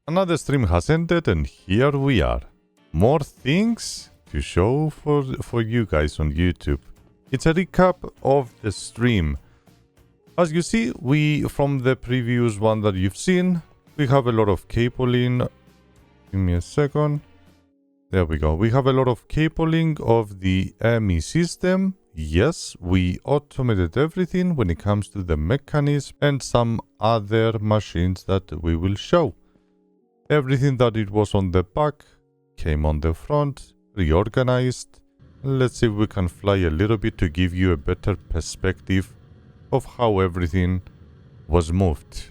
Another stream has ended and here we are. More things to show for you guys on YouTube. It's a recap of the stream. As you see, from the previous one that you've seen, we have a lot of cabling. Give me a second. There we go. We have a lot of cabling of the ME system. Yes, we automated everything when it comes to the mechanism and some other machines that we will show. Everything that it was on the back came on the front, reorganized. Let's see if we can fly a little bit to give you a better perspective of how everything was moved.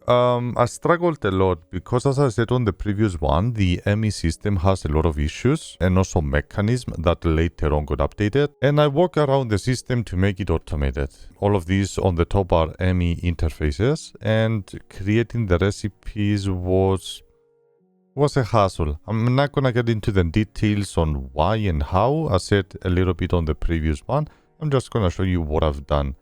I struggled a lot because, as I said on the previous one, the ME system has a lot of issues and also mechanism that later on got updated, and I work around the system to make it automated. All of these on the top are ME interfaces, and creating the recipes was a hassle. I'm not gonna get into the details on why and how. I said a little bit on the previous one. I'm just gonna show you what I've done.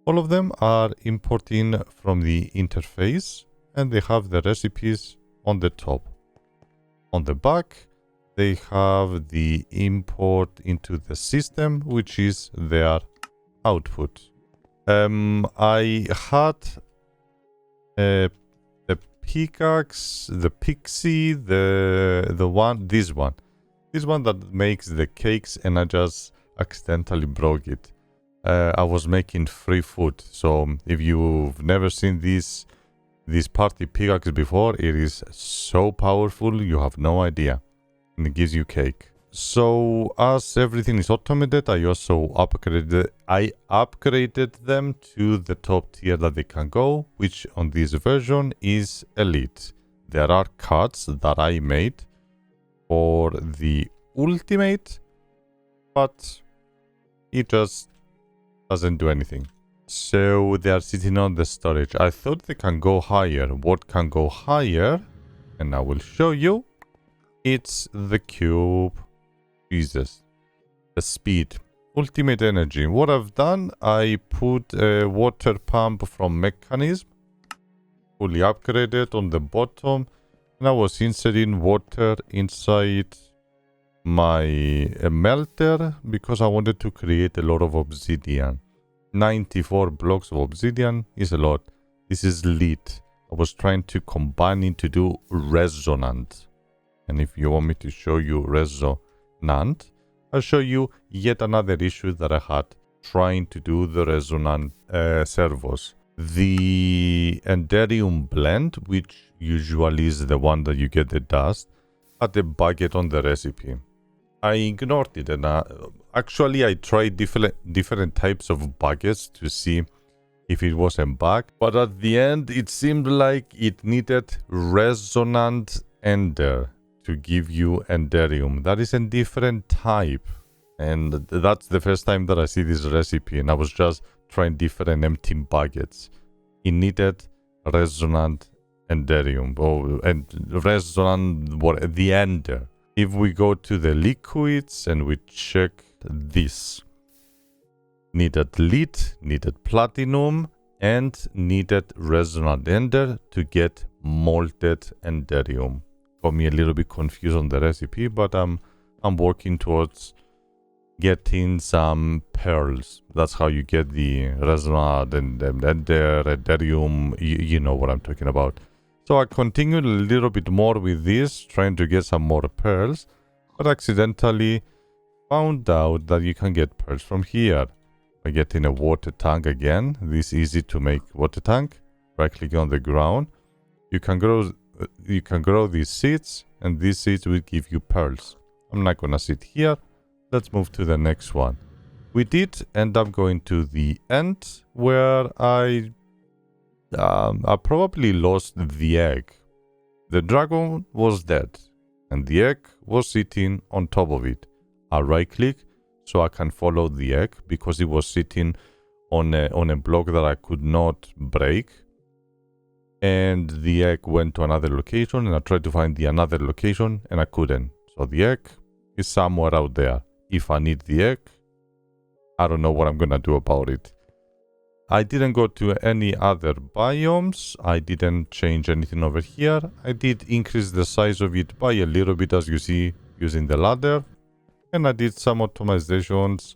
All of them are importing from the interface and they have the recipes on the top. On the back, they have the import into the system, which is their output. I had the pickaxe, the pixie, this one that makes the cakes, and I just accidentally broke it. I was making free food, so if you've never seen this party pickaxe before, it is so powerful you have no idea, and it gives you cake. So as everything is automated, I also upgraded them to the top tier that they can go, which on this version is Elite. There are cards that I made for the Ultimate, but it just doesn't do anything. So they are sitting on the storage. I thought they can go higher. What can go higher? And I will show you. It's the cube. Jesus. The speed. Ultimate energy. What I've done, I put a water pump from mechanism. Fully upgraded on the bottom. And I was inserting water inside my melter because I wanted to create a lot of obsidian. 94 blocks of obsidian is a lot. This is lit. I was trying to combine it to do resonant. And if you want me to show you resonant, I'll show you yet another issue that I had trying to do the resonant servos. The Enderium blend, which usually is the one that you get the dust, had a bucket on the recipe. I ignored it, and actually I tried different types of buckets to see if it was a bug, but at the end it seemed like it needed resonant ender to give you Enderium. That is a different type, and that's the first time that I see this recipe, and I was just trying different empty buckets. It needed resonant Enderium, and resonant the ender. If we go to the liquids and we check this, needed lead, needed platinum, and needed resonant ender to get molted Enderium. Got me a little bit confused on the recipe, but I'm working towards getting some pearls. That's how you get the resonant and ender, Enderium. You know what I'm talking about. So I continued a little bit more with this, trying to get some more pearls, but accidentally found out that you can get pearls from here. By getting a water tank again, this easy to make water tank. Right click on the ground. You can grow these seeds, and these seeds will give you pearls. I'm not gonna sit here. Let's move to the next one. We did end up going to the end where I probably lost the egg. The dragon was dead, and the egg was sitting on top of it. I right click so I can follow the egg because it was sitting on a block that I could not break. And the egg went to another location, and I tried to find the another location, and I couldn't. So the egg is somewhere out there. If I need the egg, I don't know what I'm gonna do about it. I didn't go to any other biomes. I didn't change anything over here. I did increase the size of it by a little bit, as you see, using the ladder. And I did some optimizations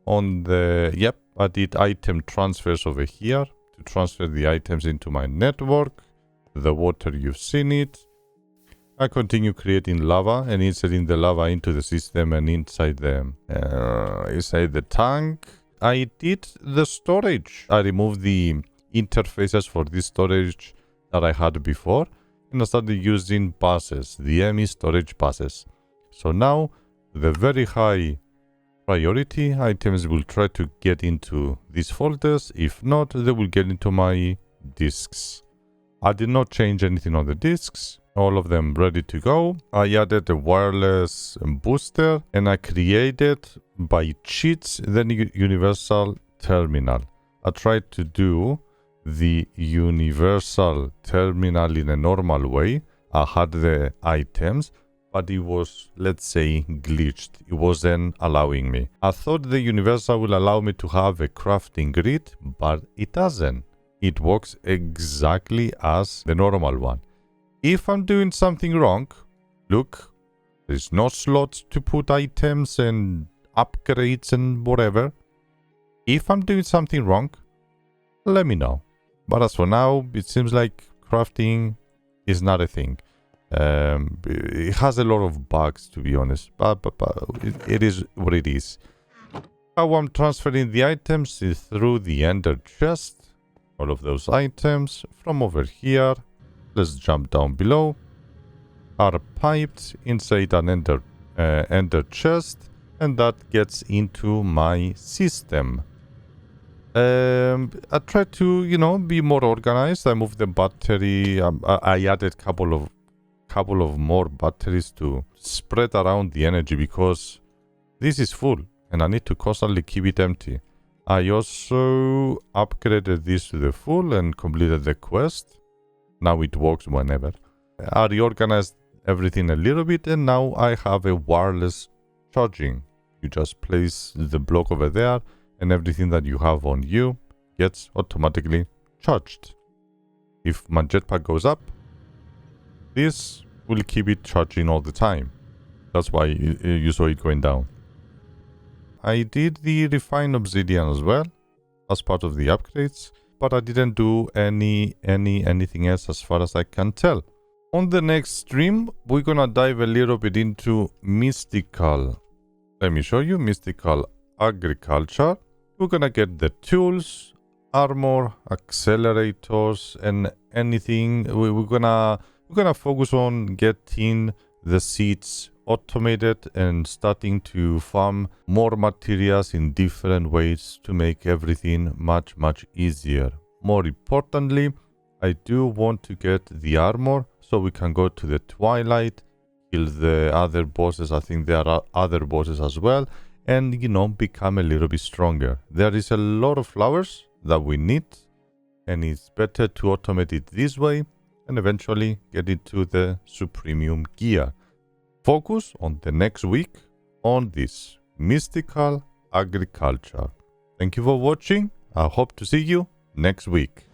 on the... Yep, I did item transfers over here to transfer the items into my network. The water, you've seen it. I continue creating lava and inserting the lava into the system and inside the tank. I did the storage. I removed the interfaces for this storage that I had before, and I started using buses, the ME storage buses. So now the very high priority items will try to get into these folders. If not, they will get into my disks. I did not change anything on the disks. All of them ready to go. I added a wireless booster and I created by cheats the universal terminal. I tried to do the universal terminal in a normal way. I had the items, but it was, let's say, glitched. It wasn't allowing me. I thought the universal will allow me to have a crafting grid, but it doesn't. It works exactly as the normal one. If I'm doing something wrong, look, there's no slots to put items and upgrades and whatever. If I'm doing something wrong, let me know. But as for now, it seems like crafting is not a thing. It has a lot of bugs, to be honest, but it is what it is. How I'm transferring the items is through the ender chest. All of those items from over here. Let's jump down below. Are piped inside an ender chest, and that gets into my system. I try to, be more organized. I moved the battery. I added couple of more batteries to spread around the energy because this is full and I need to constantly keep it empty. I also upgraded this to the full and completed the quest. Now it works whenever. I reorganized everything a little bit and now I have a wireless charging. You just place the block over there and everything that you have on you gets automatically charged. If my jetpack goes up, this will keep it charging all the time. That's why you saw it going down. I did the refined obsidian as well as part of the upgrades, but I didn't do anything else as far as I can tell. On the next stream, we're gonna dive a little bit into mystical. Let me show you mystical agriculture. We're gonna get the tools, armor, accelerators, and anything. We're gonna focus on getting the seeds automated and starting to farm more materials in different ways to make everything much easier. More importantly, I do want to get the armor so we can go to the Twilight, kill the other bosses. I think there are other bosses as well, and become a little bit stronger. There is a lot of flowers that we need, and it's better to automate it this way and eventually get into the supremium gear. Focus on the next week on this mystical agriculture. Thank you for watching. I hope to see you next week.